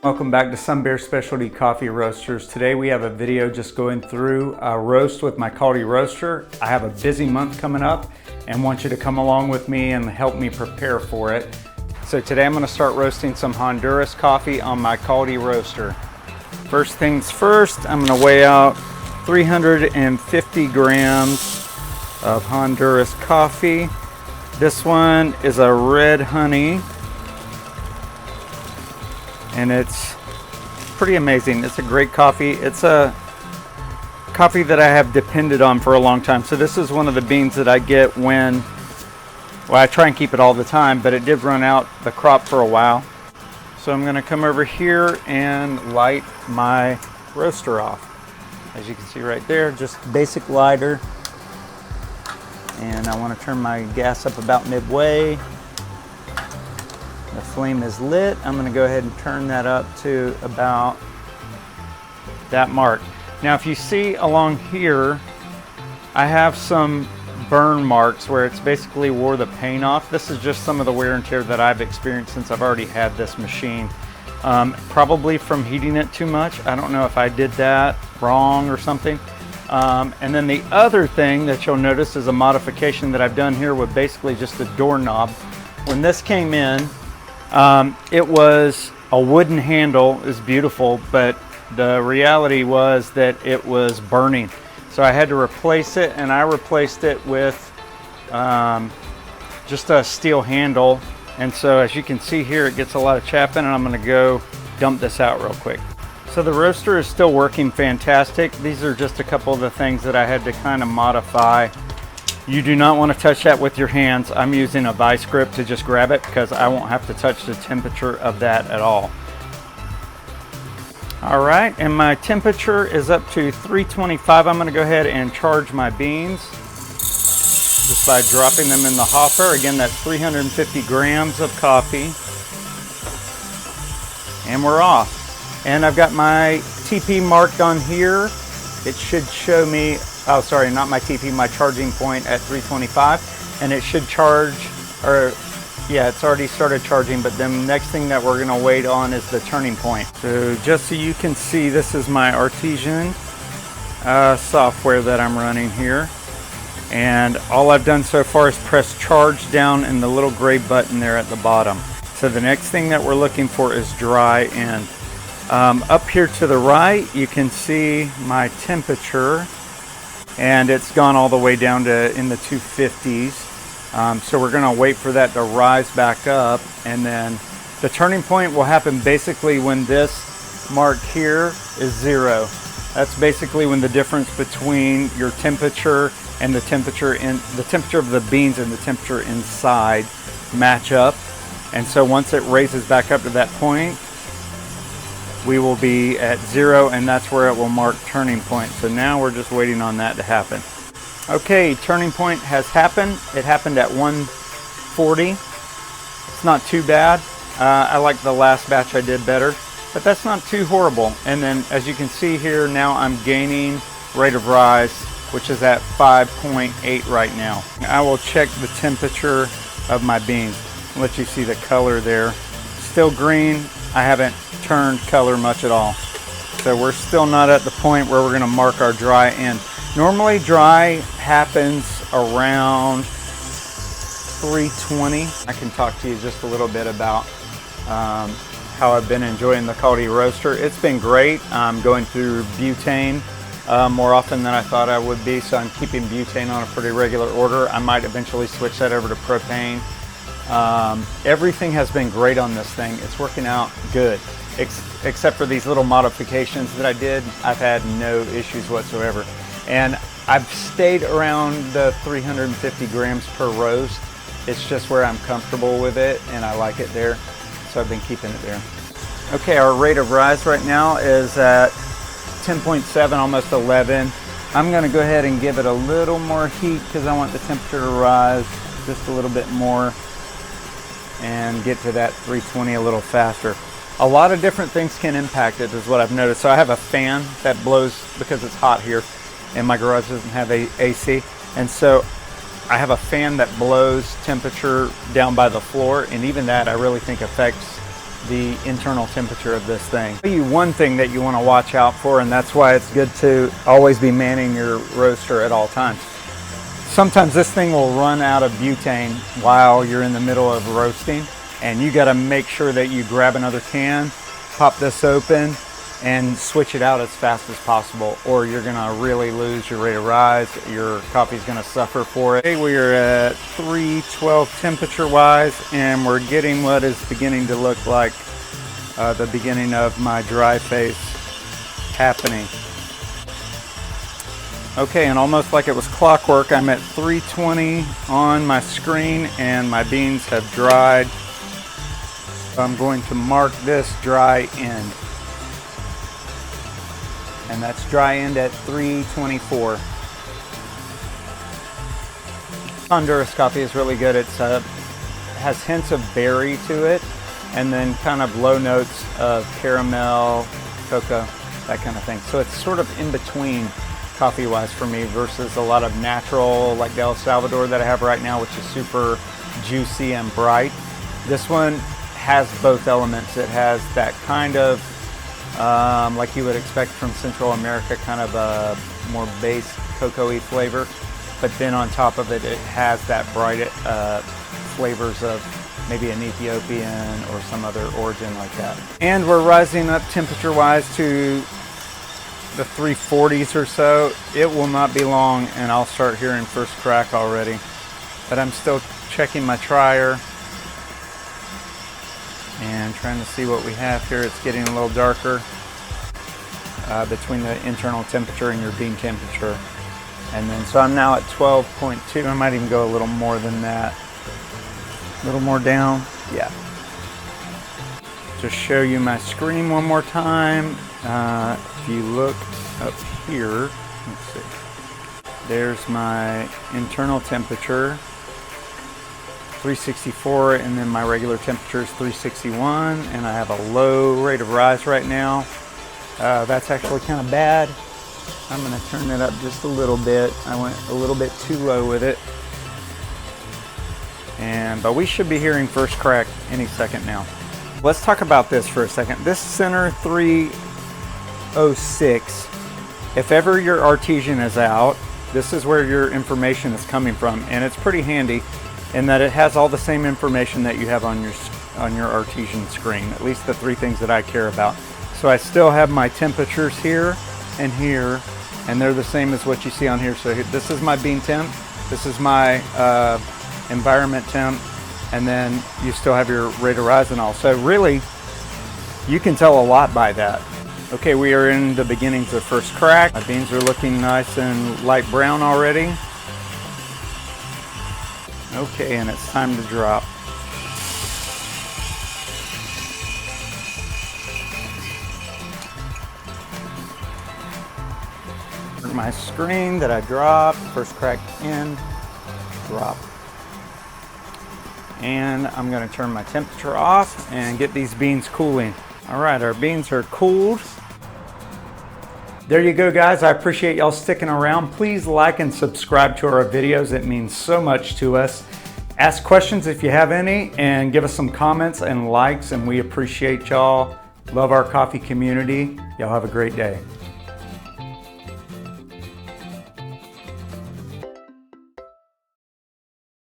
Welcome back to Sun Bear Specialty Coffee Roasters. Today we have a video just going through a roast with my Kaldi roaster. I have a busy month coming up and want you to come along with me and help me prepare for it. So today I'm going to start roasting some Honduras coffee on my Kaldi roaster. First things first, I'm going to weigh out 350 grams of Honduras coffee. This one is a red honey, and it's pretty amazing. It's a great coffee. It's a coffee that I have depended on for a long time. So this is one of the beans that I get when, well, I try and keep it all the time, but it did run out the crop for a while. So I'm gonna come over here and light my roaster off. As you can see right there, just basic lighter. And I wanna turn my gas up about midway. The flame is lit. I'm going to go ahead and turn that up to about that mark. Now if you see along here, I have some burn marks where it's basically wore the paint off. This is just some of the wear and tear that I've experienced since I've already had this machine. Probably from heating it too much. I don't know if I did that wrong or something. And then the other thing that you'll notice is a modification that I've done here with basically just a doorknob. When this came in, it was a wooden handle. It's beautiful, but the reality was that it was burning. So I had to replace it, and I replaced it with just a steel handle. And so as you can see here, it gets a lot of chaff in, and I'm going to go dump this out real quick. So the roaster is still working fantastic. These are just a couple of the things that I had to kind of modify. You do not want to touch that with your hands. I'm using a vice grip to just grab it because I won't have to touch the temperature of that at all. All right, and my temperature is up to 325. I'm going to go ahead and charge my beans just by dropping them in the hopper. Again, that's 350 grams of coffee. And we're off. And I've got my TP marked on here. It should show me, oh sorry, not my TP, my charging point at 325, and it should charge, or yeah, it's already started charging, but then the next thing that we're gonna wait on is the turning point. So just so you can see, this is my Artisan software that I'm running here, and all I've done so far is press charge down in the little gray button there at the bottom. So the next thing that we're looking for is dry end. Up here to the right, you can see my temperature, and it's gone all the way down to in the 250s. So we're going to wait for that to rise back up, and then the turning point will happen basically when this mark here is 0. That's basically when the difference between your temperature and the temperature of the beans and the temperature inside match up. And so once it raises back up to that point, we will be at 0, and that's where it will mark turning point. So now we're just waiting on that to happen. Okay, turning point has happened. It happened at 140. It's not too bad. I like the last batch I did better, but that's not too horrible. And then as you can see here, now I'm gaining rate of rise, which is at 5.8 right now. I will check the temperature of my beans. I'll let you see the color there. Still green. I haven't turned color much at all. So we're still not at the point where we're going to mark our dry end. Normally dry happens around 320. I can talk to you just a little bit about how I've been enjoying the Kaldi roaster. It's been great. I'm going through butane more often than I thought I would be, so I'm keeping butane on a pretty regular order. I might eventually switch that over to propane. Everything has been great on this thing. It's working out good, except for these little modifications that I did. I've had no issues whatsoever. And I've stayed around the 350 grams per roast. It's just where I'm comfortable with it, and I like it there. So I've been keeping it there. Okay, our rate of rise right now is at 10.7, almost 11. I'm gonna go ahead and give it a little more heat because I want the temperature to rise just a little bit more and get to that 320 a little faster. A lot of different things can impact it, is what I've noticed. So I have a fan that blows because it's hot here and my garage doesn't have AC. And so I have a fan that blows temperature down by the floor, and even that I really think affects the internal temperature of this thing. I'll tell you one thing that you want to watch out for, and that's why it's good to always be manning your roaster at all times. Sometimes this thing will run out of butane while you're in the middle of roasting, and you got to make sure that you grab another can, pop this open, and switch it out as fast as possible, or you're gonna really lose your rate of rise. Your coffee's gonna suffer for it. Okay, we are at 312 temperature wise, and we're getting what is beginning to look like the beginning of my dry phase happening. Okay, and almost like it was clockwork, I'm at 320 on my screen and my beans have dried. I'm going to mark this dry end. And that's dry end at 324. Honduras coffee is really good. It's has hints of berry to it, and then kind of low notes of caramel, cocoa, that kind of thing. So it's sort of in between coffee-wise for me versus a lot of natural, like the El Salvador that I have right now, which is super juicy and bright. This one has both elements. It has that kind of like you would expect from Central America, kind of a more base cocoa-y flavor, but then on top of it, it has that bright flavors of maybe an Ethiopian or some other origin like that. And we're rising up temperature-wise to the 340s or so. It will not be long and I'll start hearing first crack already, but I'm still checking my trier and trying to see what we have here. It's getting a little darker between the internal temperature and your bean temperature. And then, so I'm now at 12.2. I might even go a little more than that. A little more down, yeah. To show you my screen one more time, if you look up here, let's see. There's my internal temperature, 364, and then my regular temperature is 361, and I have a low rate of rise right now. That's actually kind of bad. I'm going to turn it up just a little bit. I went a little bit too low with it. But we should be hearing first crack any second now. Let's talk about this for a second. This center 306, if ever your Artisan is out, this is where your information is coming from, and it's pretty handy in that it has all the same information that you have on your Artisan screen, at least the three things that I care about. So I still have my temperatures here and here, and they're the same as what you see on here. So this is my bean temp, this is my environment temp, and then you still have your rate of rise and all. So really, you can tell a lot by that. Okay, we are in the beginnings of first crack. My beans are looking nice and light brown already. Okay, and it's time to drop. My screen that I dropped, first crack in, drop. And I'm going to turn my temperature off and get these beans cooling. All right, our beans are cooled. There you go, guys. I appreciate y'all sticking around. Please like and subscribe to our videos. It means so much to us. Ask questions if you have any, and give us some comments and likes, and we appreciate y'all. Love our coffee community. Y'all have a great day.